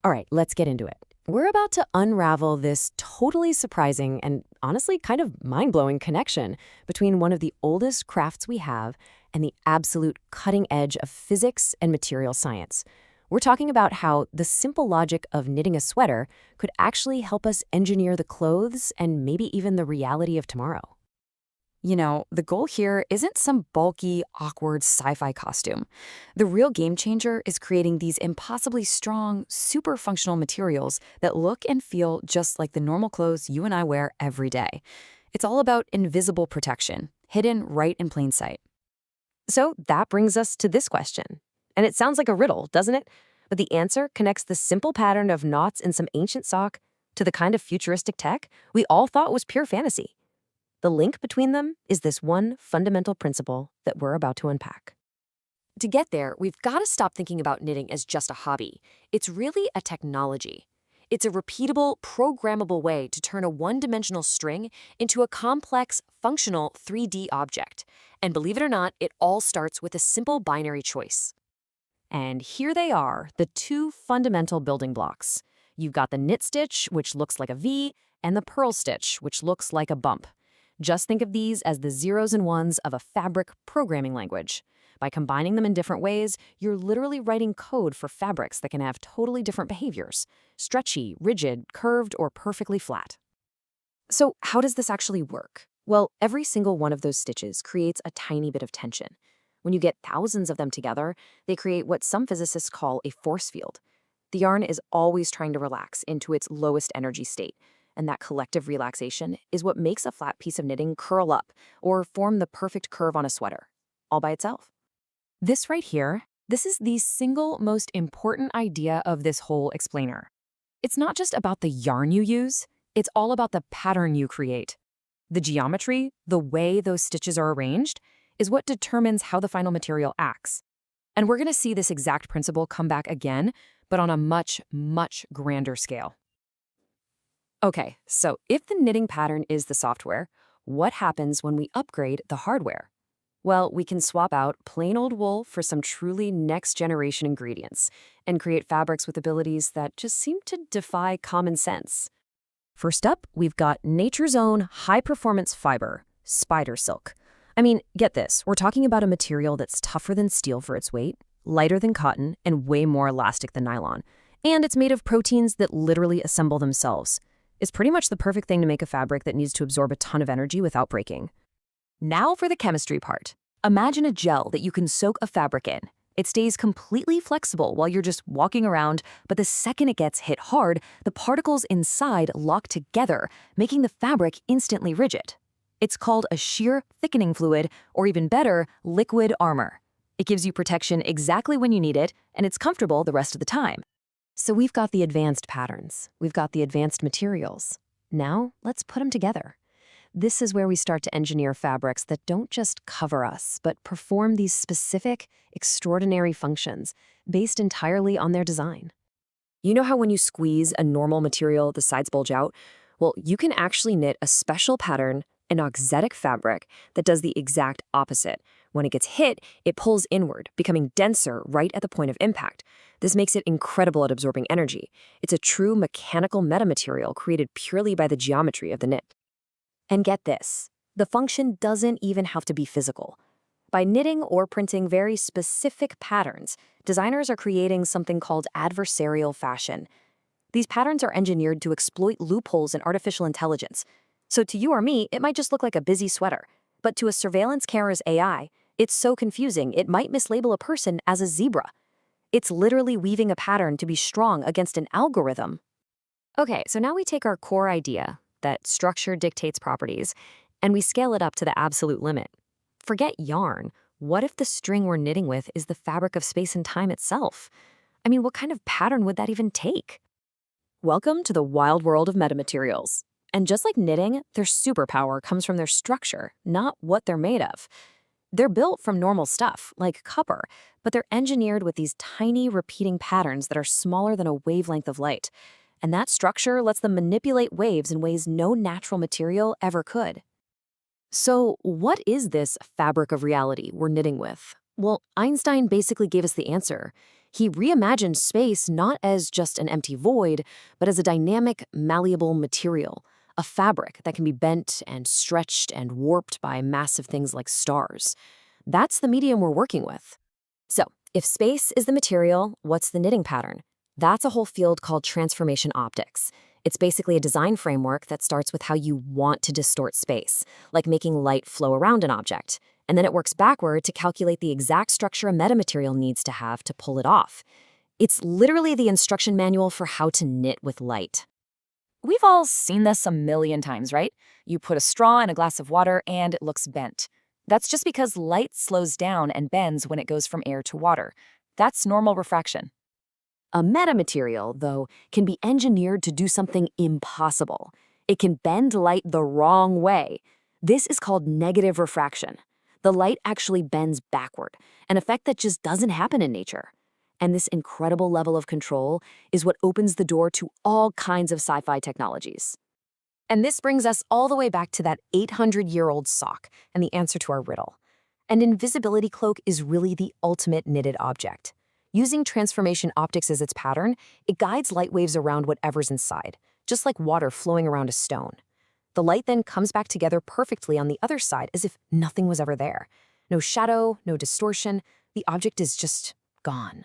All right, let's get into it. We're about to unravel this totally surprising and honestly kind of mind-blowing connection between one of the oldest crafts we have and the absolute cutting edge of physics and material science. We're talking about how the simple logic of knitting a sweater could actually help us engineer the clothes and maybe even the reality of tomorrow. The goal here isn't some bulky, awkward sci-fi costume. The real game changer is creating these impossibly strong, super functional materials that look and feel just like the normal clothes you and I wear every day. It's all about invisible protection, hidden right in plain sight. So that brings us to this question. And it sounds like a riddle, doesn't it? But the answer connects the simple pattern of knots in some ancient sock to the kind of futuristic tech we all thought was pure fantasy. The link between them is this one fundamental principle that we're about to unpack. To get there, we've got to stop thinking about knitting as just a hobby. It's really a technology. It's a repeatable, programmable way to turn a one-dimensional string into a complex, functional 3D object. And believe it or not, it all starts with a simple binary choice. And here they are, the two fundamental building blocks. You've got the knit stitch, which looks like a V, and the purl stitch, which looks like a bump. Just think of these as the zeros and ones of a fabric programming language. By combining them in different ways, you're literally writing code for fabrics that can have totally different behaviors: stretchy, rigid, curved, or perfectly flat. So how does this actually work? Well, every single one of those stitches creates a tiny bit of tension. When you get thousands of them together, they create what some physicists call a force field. The yarn is always trying to relax into its lowest energy state, and that collective relaxation is what makes a flat piece of knitting curl up or form the perfect curve on a sweater, all by itself. This right here, this is the single most important idea of this whole explainer. It's not just about the yarn you use, it's all about the pattern you create. The geometry, the way those stitches are arranged, is what determines how the final material acts. And we're going to see this exact principle come back again, but on a much, much grander scale. Okay, so if the knitting pattern is the software, what happens when we upgrade the hardware? Well, we can swap out plain old wool for some truly next-generation ingredients and create fabrics with abilities that just seem to defy common sense. First up, we've got nature's own high-performance fiber, spider silk. I mean, get this, we're talking about a material that's tougher than steel for its weight, lighter than cotton, and way more elastic than nylon. And it's made of proteins that literally assemble themselves. It's pretty much the perfect thing to make a fabric that needs to absorb a ton of energy without breaking. Now for the chemistry part. Imagine a gel that you can soak a fabric in. It stays completely flexible while you're just walking around, but the second it gets hit hard, the particles inside lock together, making the fabric instantly rigid. It's called a shear-thickening fluid, or even better, liquid armor. It gives you protection exactly when you need it, and it's comfortable the rest of the time. So we've got the advanced patterns, we've got the advanced materials. Now, let's put them together. This is where we start to engineer fabrics that don't just cover us, but perform these specific, extraordinary functions based entirely on their design. You know how when you squeeze a normal material, the sides bulge out? Well, you can actually knit a special pattern, an auxetic fabric, that does the exact opposite. When it gets hit, it pulls inward, becoming denser right at the point of impact. This makes it incredible at absorbing energy. It's a true mechanical metamaterial created purely by the geometry of the knit. And get this, the function doesn't even have to be physical. By knitting or printing very specific patterns, designers are creating something called adversarial fashion. These patterns are engineered to exploit loopholes in artificial intelligence. So to you or me, it might just look like a busy sweater. But to a surveillance camera's AI, it's so confusing it might mislabel a person as a zebra. It's literally weaving a pattern to be strong against an algorithm. Okay, so now we take our core idea, that structure dictates properties, and we scale it up to the absolute limit. Forget yarn. What if the string we're knitting with is the fabric of space and time itself? I mean, what kind of pattern would that even take? Welcome to the wild world of metamaterials. And just like knitting, their superpower comes from their structure, not what they're made of. They're built from normal stuff, like copper, but they're engineered with these tiny repeating patterns that are smaller than a wavelength of light. And that structure lets them manipulate waves in ways no natural material ever could. So what is this fabric of reality we're knitting with? Well, Einstein basically gave us the answer. He reimagined space not as just an empty void, but as a dynamic, malleable material, a fabric that can be bent and stretched and warped by massive things like stars. That's the medium we're working with. So, if space is the material, what's the knitting pattern? That's a whole field called transformation optics. It's basically a design framework that starts with how you want to distort space, like making light flow around an object. And then it works backward to calculate the exact structure a metamaterial needs to have to pull it off. It's literally the instruction manual for how to knit with light. We've all seen this a million times, right? You put a straw in a glass of water and it looks bent. That's just because light slows down and bends when it goes from air to water. That's normal refraction. A metamaterial, though, can be engineered to do something impossible. It can bend light the wrong way. This is called negative refraction. The light actually bends backward, an effect that just doesn't happen in nature. And this incredible level of control is what opens the door to all kinds of sci-fi technologies. And this brings us all the way back to that 800-year-old sock and the answer to our riddle. An invisibility cloak is really the ultimate knitted object. Using transformation optics as its pattern, it guides light waves around whatever's inside, just like water flowing around a stone. The light then comes back together perfectly on the other side as if nothing was ever there. No shadow, no distortion, the object is just gone.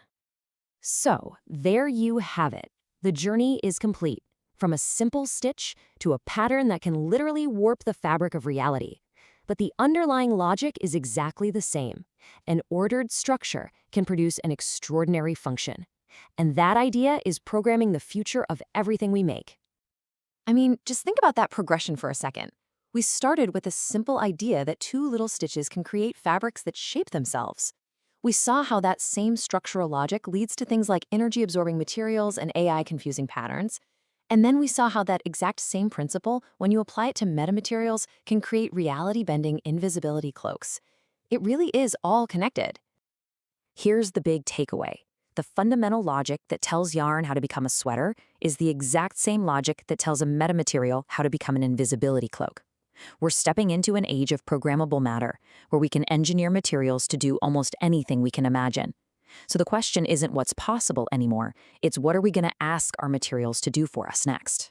So, there you have it. The journey is complete. From a simple stitch to a pattern that can literally warp the fabric of reality. But the underlying logic is exactly the same. An ordered structure can produce an extraordinary function. And that idea is programming the future of everything we make. I mean, just think about that progression for a second. We started with a simple idea that two little stitches can create fabrics that shape themselves. We saw how that same structural logic leads to things like energy-absorbing materials and AI-confusing patterns. And then we saw how that exact same principle, when you apply it to metamaterials, can create reality-bending invisibility cloaks. It really is all connected. Here's the big takeaway. The fundamental logic that tells yarn how to become a sweater is the exact same logic that tells a metamaterial how to become an invisibility cloak. We're stepping into an age of programmable matter, where we can engineer materials to do almost anything we can imagine. So the question isn't what's possible anymore, it's what are we going to ask our materials to do for us next.